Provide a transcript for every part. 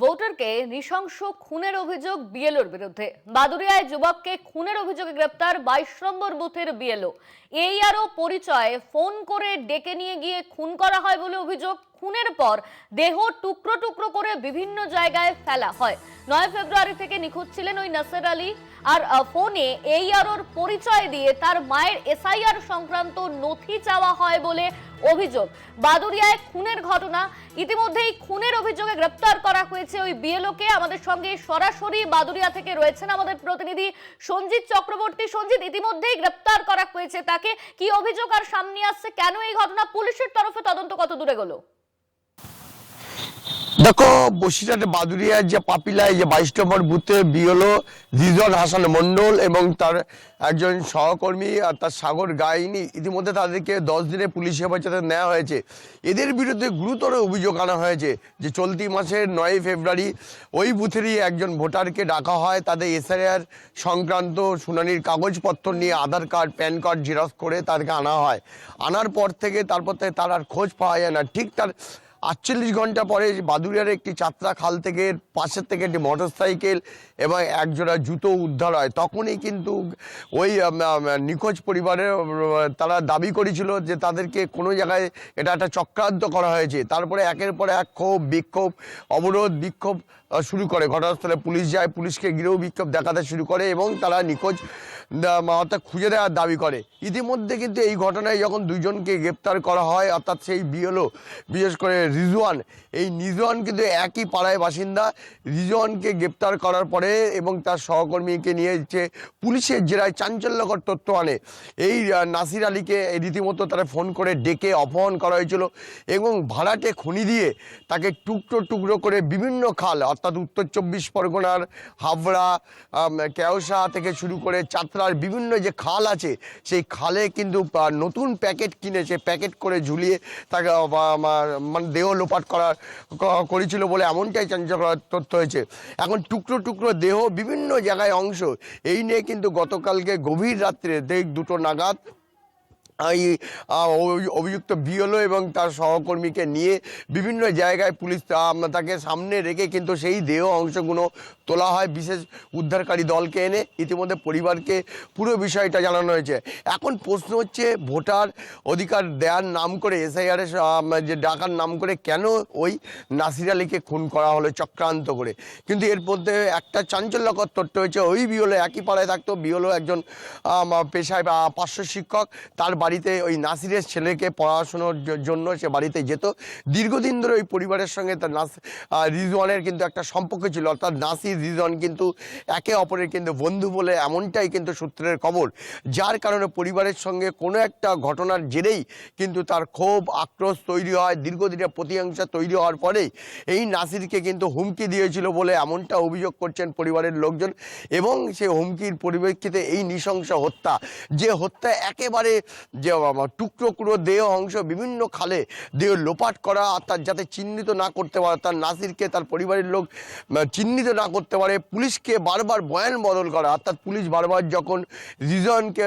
ভোটারকে নৃশংস খুনের অভিযোগ বিএলওর বিরুদ্ধে। বাদুড়িয়ায় যুবককে খুনের অভিযোগে গ্রেপ্তার 22 নম্বর বুথের বিএলও। এই আরও পরিচয়ে ফোন করে ডেকে নিয়ে গিয়ে খুন করা হয় বলে অভিযোগ। খুনের পর দেহ টুকরো টুকরো করে বিভিন্ন জায়গায় ফেলা হয়। 9 ফেব্রুয়ারি থেকে নিখোঁজ ছিলেন ওই নাসের আলী। আর ফোনে এই আরোর পরিচয় দিয়ে তার মায়ের এসআইআর সংক্রান্ত নথি চাওয়া হয় বলে অভিযোগ। বাদুড়িয়ায় খুনের ঘটনা, ইতিমধ্যেই খুনের অভিযোগে গ্রেপ্তার করা হয়েছে ওই বিএলওকে। আমাদের সঙ্গে সরাসরি বাদুড়িয়া থেকে রয়েছেন আমাদের প্রতিনিধি সঞ্জিত চক্রবর্তী। সঞ্জিত, ইতিমধ্যেই গ্রেপ্তার করা হয়েছে তাকে, কি অভিযোগ আর সামনে আসছে, কেন এই ঘটনা, পুলিশের তরফে তদন্ত কত দূরে গেল? দেখো, বসিরহাটে বাদুড়িয়ার যে পাপিলায় যে 22 নম্বর বুথে বিএলও রিজওয়ান হাসান মন্ডল এবং তার একজন সহকর্মী আর তার সাগর গাইনি, ইতিমধ্যে তাদেরকে 10 দিনের পুলিশ হেফাজতে নেওয়া হয়েছে। এদের বিরুদ্ধে গুরুতর অভিযোগ আনা হয়েছে যে চলতি মাসের 9 ফেব্রুয়ারি ওই বুথেরই একজন ভোটারকে ডাকা হয়, তাদের এসআইআর সংক্রান্ত শুনানির কাগজপত্র নিয়ে আধার কার্ড, প্যান কার্ড জেরক্স করে তাদেরকে আনা হয়। আনার পর থেকে তারপর থেকে তার আর খোঁজ পাওয়া যায় না। ঠিক তার 48 ঘন্টা পরে বাদুড়িয়ার একটি চাত্রা খাল থেকে পাশের থেকে একটি মোটরসাইকেল এবং একজোড়া জুতো উদ্ধার হয়। তখনই কিন্তু ওই নিখোঁজ পরিবারের তারা দাবি করেছিল যে তাদেরকে কোনো জায়গায় এটা একটা চক্রান্ত করা হয়েছে। তারপরে একের পর এক ক্ষোভ, বিক্ষোভ, অবরোধ, বিক্ষোভ শুরু করে। ঘটনাস্থলে পুলিশ যায়, পুলিশকে গিরেও বিক্ষোভ দেখাতে শুরু করে এবং তারা নিখোঁজ অর্থাৎ খুঁজে দেওয়ার দাবি করে। ইতিমধ্যে কিন্তু এই ঘটনায় যখন দুইজনকে গ্রেপ্তার করা হয়, অর্থাৎ সেই বিএলও বিশেষ করে রিজওয়ান, এই রিজওয়ান কিন্তু একই পাড়ায় বাসিন্দা। রিজওয়ানকে গ্রেপ্তার করার পরে এবং তার সহকর্মীকে নিয়ে যে পুলিশের জেরায় চাঞ্চল্যকর তথ্য আনে। এই নাসির আলীকে রীতিমতো তারা ফোন করে ডেকে অপহরণ করা হয়েছিল এবং ভাড়াটে খনি দিয়ে তাকে টুকরো টুকরো করে বিভিন্ন খাল, অর্থাৎ উত্তর 24 পরগনার হাবড়া, কেওসা থেকে শুরু করে চাতরার বিভিন্ন যে খাল আছে, সেই খালে কিন্তু নতুন প্যাকেট কিনেছে, প্যাকেট করে ঝুলিয়ে তাকে মানে দেহ লোপাট করেছিল বলে এমনটাই চাঞ্চল্যকর তথ্য হয়েছে। এখন টুকরো টুকরো দেহ বিভিন্ন জায়গায় অংশ, এই নিয়ে কিন্তু গতকালকে গভীর রাত্রে 2টো নাগাদ এই অভিযুক্ত বিএলও এবং তার সহকর্মীকে নিয়ে বিভিন্ন জায়গায় পুলিশ তাকে সামনে রেখে কিন্তু সেই দেহ অংশগুলো তোলা হয় বিশেষ উদ্ধারকারী দলকে এনে। ইতিমধ্যে পরিবারকে পুরো বিষয়টা জানানো হয়েছে। এখন প্রশ্ন হচ্ছে, ভোটার অধিকার দেওয়ার নাম করে, এসআইআরের যে ডাকার নাম করে কেন ওই নাসির আলীকে খুন করা হলো চক্রান্ত করে? কিন্তু এর মধ্যে একটা চাঞ্চল্যকর তথ্য হয়েছে, ওই বিএলও একই পাড়ায় থাকতো। বিএলও একজন পেশায় পার্শ্ব শিক্ষক। তার বাড়িতে ওই নাসিরের ছেলেকে পড়াশোনার জন্য সে বাড়িতে যেত। দীর্ঘদিন ধরে ওই পরিবারের সঙ্গে তার রিজওয়ানের কিন্তু একটা সম্পর্ক ছিল, অর্থাৎ নাসির রিজওয়ান কিন্তু একে অপরের কিন্তু বন্ধু বলে এমনটাই কিন্তু সূত্রের খবর। যার কারণে পরিবারের সঙ্গে কোনো একটা ঘটনার জেরেই কিন্তু তার ক্ষোভ, আক্রোশ তৈরি হয়। দীর্ঘদিনের প্রতিহিংসা তৈরি হওয়ার পরেই এই নাসিরকে কিন্তু হুমকি দিয়েছিল বলে এমনটা অভিযোগ করছেন পরিবারের লোকজন। এবং সেই হুমকির পরিপ্রেক্ষিতে এই নৃশংস হত্যা, যে হত্যা একেবারে যে টুকরো টুকরো দেহ অংশ বিভিন্ন খালে দেহ লোপাট করা, অর্থাৎ যাতে চিহ্নিত না করতে পারে, তার নাসিরকে তার পরিবারের লোক চিহ্নিত না করতে পারে, পুলিশকে বারবার বয়ান বদল করা। অর্থাৎ পুলিশ বারবার যখন রিজওয়ানকে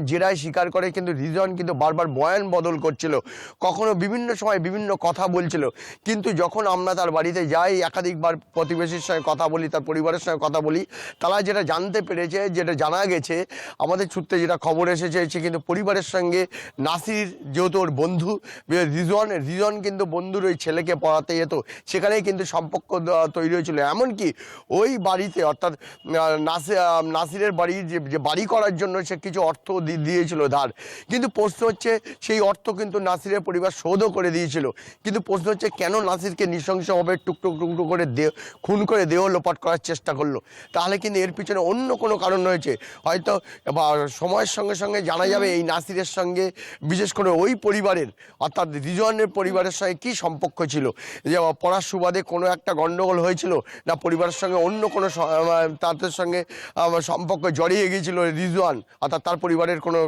জেরায় স্বীকার করে, কিন্তু রিজওয়ান কিন্তু বারবার বয়ান বদল করছিল, কখনো বিভিন্ন সময় বিভিন্ন কথা বলছিল। কিন্তু যখন আমরা তার বাড়িতে যাই, একাধিকবার প্রতিবেশীর সঙ্গে কথা বলি, তার পরিবারের সঙ্গে কথা বলি, তারা যেটা জানতে পেরেছে, যেটা জানা গেছে, আমাদের সূত্রে যেটা খবর এসেছে, কিন্তু পরিবারের সঙ্গে নাসির যেহেতু ওর বন্ধু রিজওয়ান কিন্তু বন্ধুর ওই ছেলেকে পড়াতে যেত, সেখানেই কিন্তু সম্পর্ক তৈরি হয়েছিল। এমনকি ওই বাড়িতে, অর্থাৎ নাসিরের বাড়ির যে বাড়ি করার জন্য সে কিছু অর্থ দিয়েছিল ধার। কিন্তু প্রশ্ন হচ্ছে, সেই অর্থ কিন্তু নাসিরের পরিবার শোধও করে দিয়েছিল। কিন্তু প্রশ্ন হচ্ছে, কেন নাসিরকে নৃশংসভাবে টুকরো টুকরো করে খুন করে দেহ লোপাট করার চেষ্টা করলো? তাহলে কিন্তু এর পিছনে অন্য কোনো কারণ রয়েছে। হয়তো সময়ের সঙ্গে সঙ্গে জানা যাবে এই নাসিরের সঙ্গে, বিশেষ করে ওই পরিবারের, অর্থাৎ রিজওয়ানের পরিবারের সঙ্গে কী সম্পর্ক ছিল। যে পড়ার সুবাদে কোনো একটা গণ্ডগোল হয়েছিল, না পরিবারের সঙ্গে অন্য কোনো তাদের সঙ্গে সম্পর্ক জড়িয়ে গিয়েছিল রিজওয়ান, অর্থাৎ তার পরিবারের কোনো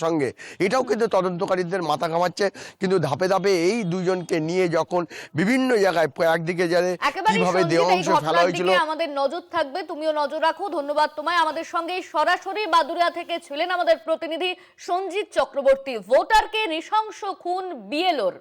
সঙ্গে। এটাও কিন্তু তদন্তকারীদের মাথা ঘামাচ্ছে। কিন্তু ধাপে ধাপে এই দুজনকে নিয়ে যখন বিভিন্ন জায়গায়, একদিকে জানে কিভাবে দেহ অংশ ফেলা হয়েছিল, আমাদের নজর থাকবে, তুমিও নজর রাখো। ধন্যবাদ তোমায়। আমাদের সঙ্গে সরাসরি বাদুড়িয়া থেকে ছিলেন আমাদের প্রতিনিধি সঞ্জিত চক্রবর্তী। ভোটারকে নৃশংস খুন বিএলওর।